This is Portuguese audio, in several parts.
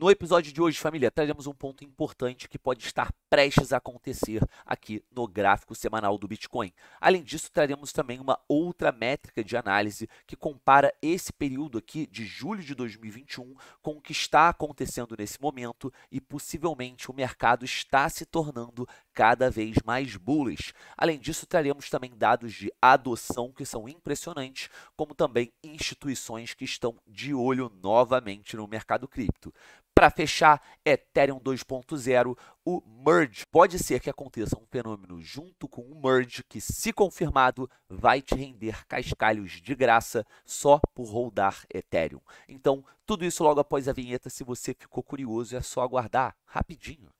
No episódio de hoje, família, traremos um ponto importante que pode estar prestes a acontecer aqui no gráfico semanal do Bitcoin. Além disso, traremos também uma outra métrica de análise que compara esse período aqui de julho de 2021 com o que está acontecendo nesse momento e possivelmente o mercado está se tornando cada vez mais bullish. Além disso, traremos também dados de adoção que são impressionantes, como também instituições que estão de olho novamente no mercado cripto. Para fechar, Ethereum 2.0, o Merge. Pode ser que aconteça um fenômeno junto com o Merge que, se confirmado, vai te render cascalhos de graça só por holdar Ethereum. Então, tudo isso logo após a vinheta. Se você ficou curioso, é só aguardar rapidinho.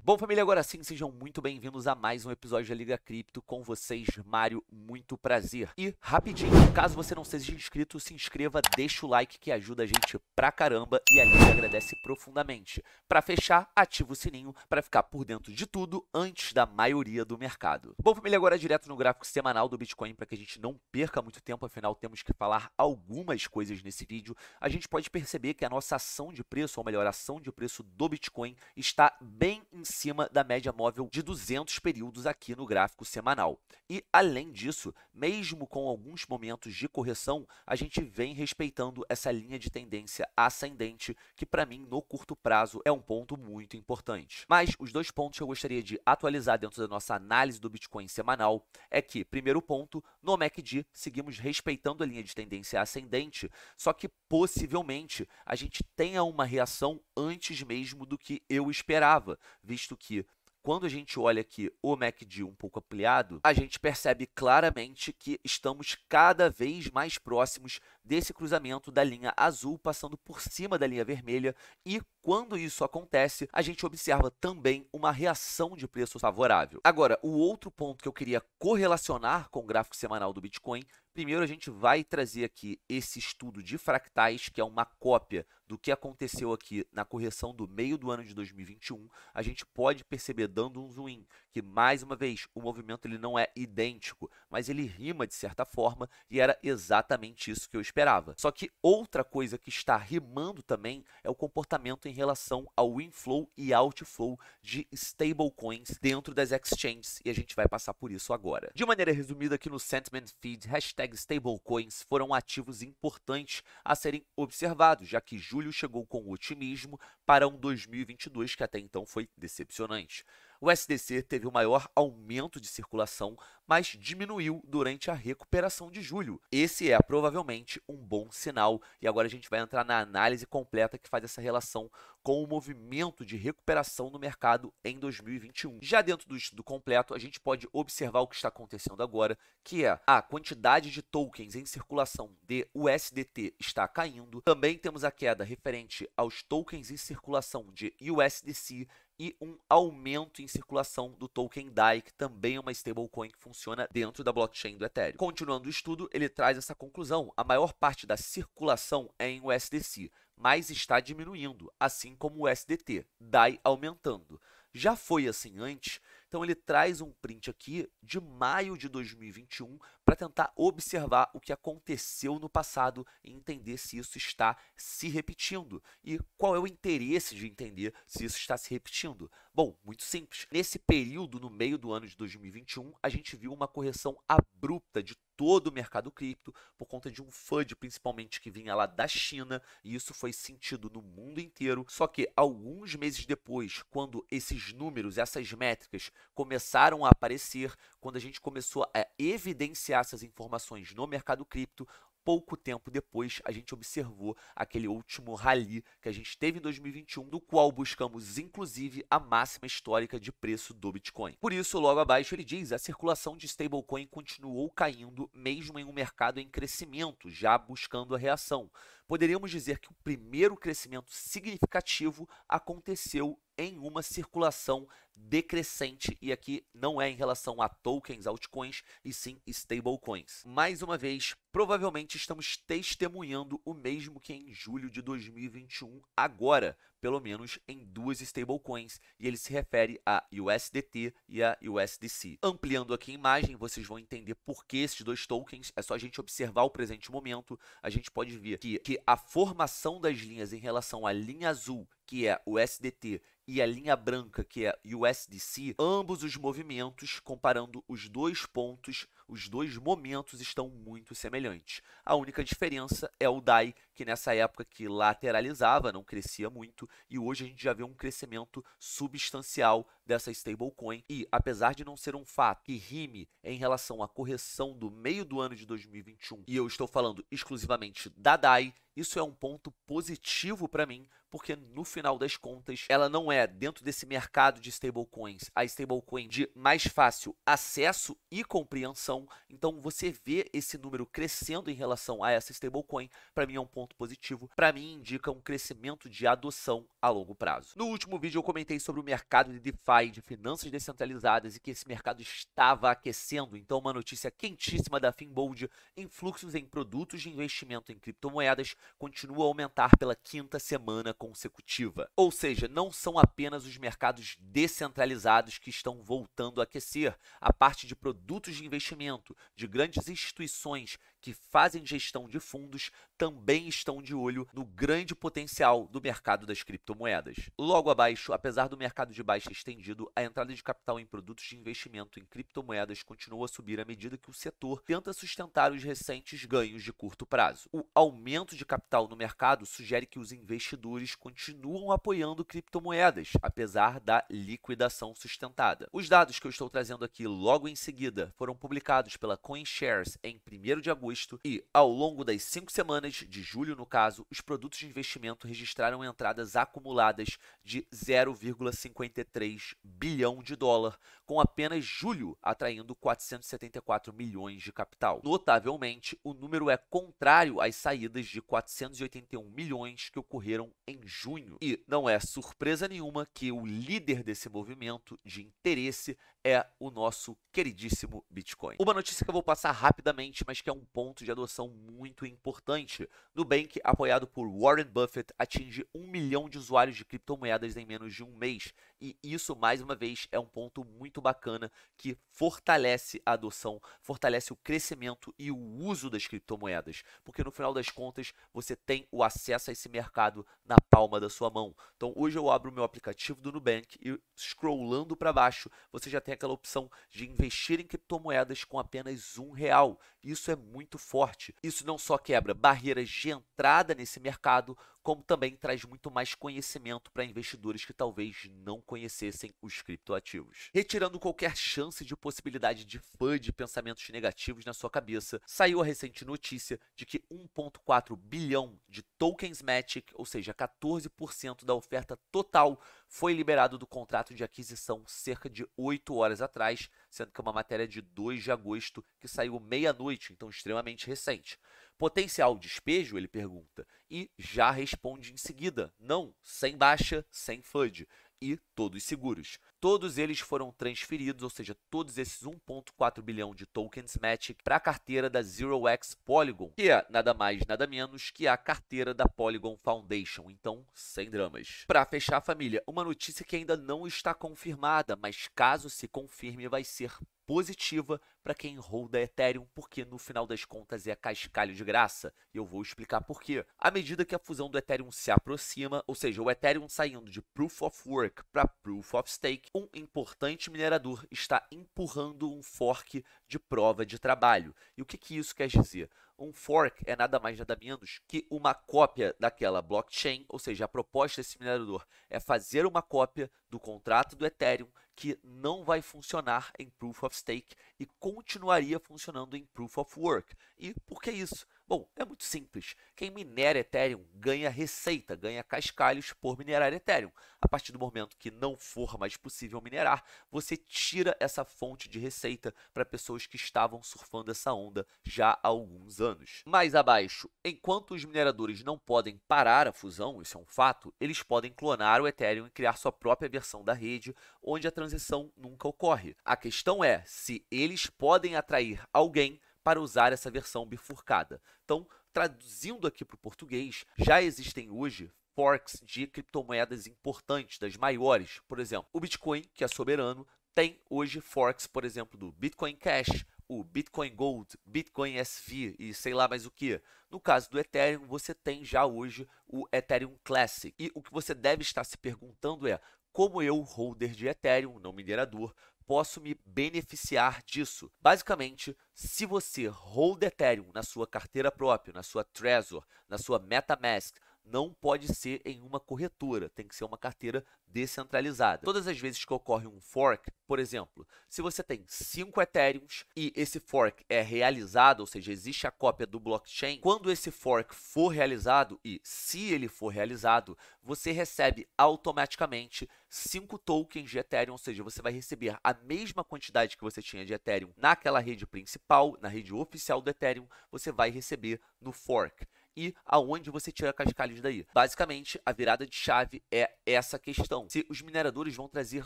Bom, família, agora sim, sejam muito bem-vindos a mais um episódio da Liga Cripto com vocês, Mário, muito prazer. E, rapidinho, caso você não seja inscrito, se inscreva, deixa o like que ajuda a gente pra caramba e a Liga agradece profundamente. Para fechar, ativa o sininho para ficar por dentro de tudo antes da maioria do mercado. Bom, família, agora direto no gráfico semanal do Bitcoin para que a gente não perca muito tempo, afinal temos que falar algumas coisas nesse vídeo. A gente pode perceber que a nossa ação de preço, ou melhor, a ação de preço do Bitcoin está bem em cima da média móvel de 200 períodos aqui no gráfico semanal. E, além disso, mesmo com alguns momentos de correção, a gente vem respeitando essa linha de tendência ascendente, que para mim, no curto prazo, é um ponto muito importante. Mas os dois pontos que eu gostaria de atualizar dentro da nossa análise do Bitcoin semanal é que, primeiro ponto, no MACD, seguimos respeitando a linha de tendência ascendente, só que possivelmente a gente tenha uma reação antes mesmo do que eu esperava, visto que quando a gente olha aqui o MACD um pouco ampliado, a gente percebe claramente que estamos cada vez mais próximos desse cruzamento da linha azul passando por cima da linha vermelha e quando isso acontece, a gente observa também uma reação de preço favorável. Agora, o outro ponto que eu queria correlacionar com o gráfico semanal do Bitcoin, primeiro a gente vai trazer aqui esse estudo de fractais, que é uma cópia do que aconteceu aqui na correção do meio do ano de 2021. A gente pode perceber, dando um zoom in, que mais uma vez o movimento ele não é idêntico, mas ele rima de certa forma e era exatamente isso que eu esperava. Só que outra coisa que está rimando também é o comportamento em relação ao inflow e outflow de stablecoins dentro das exchanges e a gente vai passar por isso agora. De maneira resumida, aqui no Sentiment Feed, #stablecoins foram ativos importantes a serem observados, já que julho chegou com otimismo para um 2022 que até então foi decepcionante. O USDC teve o maior aumento de circulação, mas diminuiu durante a recuperação de julho. Esse é provavelmente um bom sinal e agora a gente vai entrar na análise completa que faz essa relação com o movimento de recuperação no mercado em 2021. Já dentro do estudo completo, a gente pode observar o que está acontecendo agora, que é a quantidade de tokens em circulação de USDT está caindo. Também temos a queda referente aos tokens em circulação de USDC e um aumento em circulação do token DAI, que também é uma stablecoin que funciona dentro da blockchain do Ethereum. Continuando o estudo, ele traz essa conclusão. A maior parte da circulação é em USDC, mas está diminuindo, assim como o USDT, DAI aumentando. Já foi assim antes, então ele traz um print aqui de maio de 2021 para tentar observar o que aconteceu no passado e entender se isso está se repetindo. E qual é o interesse de entender se isso está se repetindo? Bom, muito simples. Nesse período, no meio do ano de 2021, a gente viu uma correção abrupta de todo o mercado cripto por conta de um FUD, principalmente que vinha lá da China, e isso foi sentido no mundo inteiro. Só que alguns meses depois, quando esses números, essas métricas começaram a aparecer, quando a gente começou a evidenciar essas informações no mercado cripto, pouco tempo depois, a gente observou aquele último rally que a gente teve em 2021, do qual buscamos, inclusive, a máxima histórica de preço do Bitcoin. Por isso, logo abaixo, ele diz: a circulação de stablecoin continuou caindo, mesmo em um mercado em crescimento, já buscando a reação. Poderíamos dizer que o primeiro crescimento significativo aconteceu em uma circulação decrescente, e aqui não é em relação a tokens, altcoins, e sim stablecoins. Mais uma vez, provavelmente estamos testemunhando o mesmo que em julho de 2021, agora, pelo menos em duas stablecoins, e ele se refere a USDT e a USDC. Ampliando aqui a imagem, vocês vão entender por que esses dois tokens, é só a gente observar o presente momento, a gente pode ver que que a formação das linhas em relação à linha azul, que é o USDT, e a linha branca, que é USDC, ambos os movimentos, comparando os dois pontos, os dois momentos estão muito semelhantes. A única diferença é o DAI, que nessa época que lateralizava, não crescia muito, e hoje a gente já vê um crescimento substancial dessa stablecoin. E apesar de não ser um fato que rime em relação à correção do meio do ano de 2021, e eu estou falando exclusivamente da DAI, isso é um ponto positivo para mim, porque no final das contas, ela não é, dentro desse mercado de stablecoins, a stablecoin de mais fácil acesso e compreensão. Então, você vê esse número crescendo em relação a essa stablecoin, para mim é um ponto positivo. Para mim, indica um crescimento de adoção a longo prazo. No último vídeo, eu comentei sobre o mercado de DeFi, de finanças descentralizadas, e que esse mercado estava aquecendo. Então, uma notícia quentíssima da Finbold: influxos em produtos de investimento em criptomoedas continua a aumentar pela quinta semana consecutiva. Ou seja, não são apenas os mercados descentralizados que estão voltando a aquecer. A parte de produtos de investimento, de grandes instituições que fazem gestão de fundos, também estão de olho no grande potencial do mercado das criptomoedas. Logo abaixo, apesar do mercado de baixa estendido, a entrada de capital em produtos de investimento em criptomoedas continua a subir à medida que o setor tenta sustentar os recentes ganhos de curto prazo. O aumento de capital no mercado sugere que os investidores continuam apoiando criptomoedas, apesar da liquidação sustentada. Os dados que eu estou trazendo aqui logo em seguida foram publicados pela CoinShares em 1º de agosto e, ao longo das 5 semanas de julho, no caso, os produtos de investimento registraram entradas acumuladas de 0,53 bilhão de dólar, com apenas julho atraindo 474 milhões de capital. Notavelmente, o número é contrário às saídas de 481 milhões que ocorreram em junho. E não é surpresa nenhuma que o líder desse movimento de interesse é o nosso queridíssimo Bitcoin. Uma notícia que eu vou passar rapidamente, mas que é um ponto de adoção muito importante. Nubank, apoiado por Warren Buffett, atinge 1 milhão de usuários de criptomoedas em menos de um mês. E isso, mais uma vez, é um ponto muito bacana que fortalece a adoção, fortalece o crescimento e o uso das criptomoedas. Porque no final das contas, você tem o acesso a esse mercado na palma da sua mão. Então, hoje eu abro o meu aplicativo do Nubank e, scrollando para baixo, você já tem aquela opção de investir em criptomoedas com apenas R$1. Isso é muito forte. Isso não só quebra barreiras de entrada nesse mercado, como também traz muito mais conhecimento para investidores que talvez não conhecessem os criptoativos. Retirando qualquer chance de possibilidade de FUD, pensamentos negativos na sua cabeça, saiu a recente notícia de que 1,4 bilhão de tokens Matic, ou seja, 14% da oferta total, foi liberado do contrato de aquisição cerca de 8 horas atrás, sendo que é uma matéria de 2 de agosto que saiu meia-noite, então extremamente recente. Potencial despejo? Ele pergunta, e já responde em seguida: não, sem baixa, sem FUD, e todos seguros. Todos eles foram transferidos, ou seja, todos esses 1,4 bilhão de tokens Matic para a carteira da ZeroX Polygon, que é nada mais, nada menos que a carteira da Polygon Foundation, então sem dramas. Para fechar, família, uma notícia que ainda não está confirmada, mas caso se confirme vai ser positiva para quem holda Ethereum, porque no final das contas é cascalho de graça, e eu vou explicar por quê. À medida que a fusão do Ethereum se aproxima, ou seja, o Ethereum saindo de Proof of Work para Proof of Stake, um importante minerador está empurrando um fork de prova de trabalho. E o que isso quer dizer? Um fork é nada mais nada menos que uma cópia daquela blockchain, ou seja, a proposta desse minerador é fazer uma cópia do contrato do Ethereum que não vai funcionar em Proof of Stake e continuaria funcionando em Proof of Work. E por que isso? Bom, é muito simples. Quem minera Ethereum ganha receita, ganha cascalhos por minerar Ethereum. A partir do momento que não for mais possível minerar, você tira essa fonte de receita para pessoas que estavam surfando essa onda já há alguns anos. Mais abaixo, enquanto os mineradores não podem parar a fusão, isso é um fato, eles podem clonar o Ethereum e criar sua própria versão da rede, onde a transição nunca ocorre. A questão é se eles podem atrair alguém para usar essa versão bifurcada. Então, traduzindo aqui para o português, já existem hoje forks de criptomoedas importantes, das maiores. Por exemplo, o Bitcoin, que é soberano, tem hoje forks, por exemplo, do Bitcoin Cash, o Bitcoin Gold, Bitcoin SV e sei lá mais o que. No caso do Ethereum, você tem já hoje o Ethereum Classic. E o que você deve estar se perguntando é: como eu, holder de Ethereum, não minerador, posso me beneficiar disso? Basicamente, se você hold Ethereum na sua carteira própria, na sua Trezor, na sua MetaMask, não pode ser em uma corretora, tem que ser uma carteira descentralizada. Todas as vezes que ocorre um fork, por exemplo, se você tem 5 Ethereums e esse fork é realizado, ou seja, existe a cópia do blockchain, quando esse fork for realizado, e se ele for realizado, você recebe automaticamente 5 tokens de Ethereum, ou seja, você vai receber a mesma quantidade que você tinha de Ethereum naquela rede principal, na rede oficial do Ethereum, você vai receber no fork. E aonde você tira cascalhos daí? Basicamente, a virada de chave é essa questão. Se os mineradores vão trazer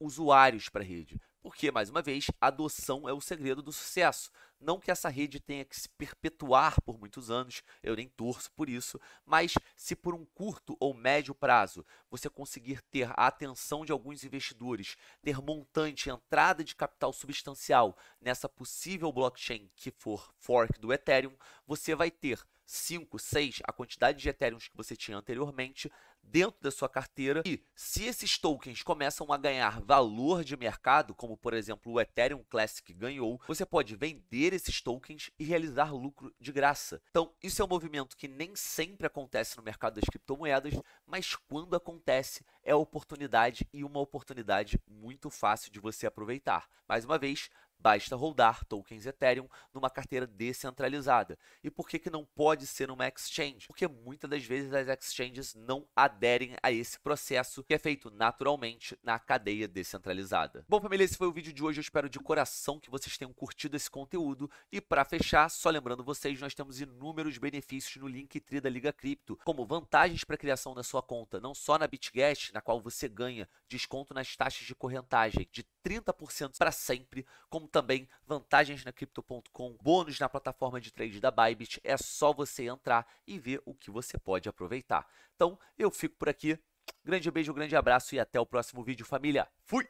usuários para a rede. Porque, mais uma vez, a adoção é o segredo do sucesso. Não que essa rede tenha que se perpetuar por muitos anos, eu nem torço por isso, mas se por um curto ou médio prazo você conseguir ter a atenção de alguns investidores, ter montante, entrada de capital substancial nessa possível blockchain que for fork do Ethereum, você vai ter 5, 6, a quantidade de Ethereums que você tinha anteriormente dentro da sua carteira. E se esses tokens começam a ganhar valor de mercado, como por exemplo o Ethereum Classic ganhou, você pode vender esses tokens e realizar lucro de graça. Então, isso é um movimento que nem sempre acontece no mercado das criptomoedas, mas quando acontece, é oportunidade e uma oportunidade muito fácil de você aproveitar. Mais uma vez, basta holdar tokens Ethereum numa carteira descentralizada. E por que não pode ser numa exchange? Porque muitas das vezes as exchanges não aderem a esse processo que é feito naturalmente na cadeia descentralizada. Bom, família, esse foi o vídeo de hoje. Eu espero de coração que vocês tenham curtido esse conteúdo. E para fechar, só lembrando vocês, nós temos inúmeros benefícios no Linktree da Liga Cripto, como vantagens para criação da sua conta, não só na BitGet, na qual você ganha desconto nas taxas de correntagem de 30% para sempre, como também vantagens na Crypto.com, bônus na plataforma de trade da Bybit. É só você entrar e ver o que você pode aproveitar. Então, eu fico por aqui. Grande beijo, grande abraço e até o próximo vídeo, família. Fui!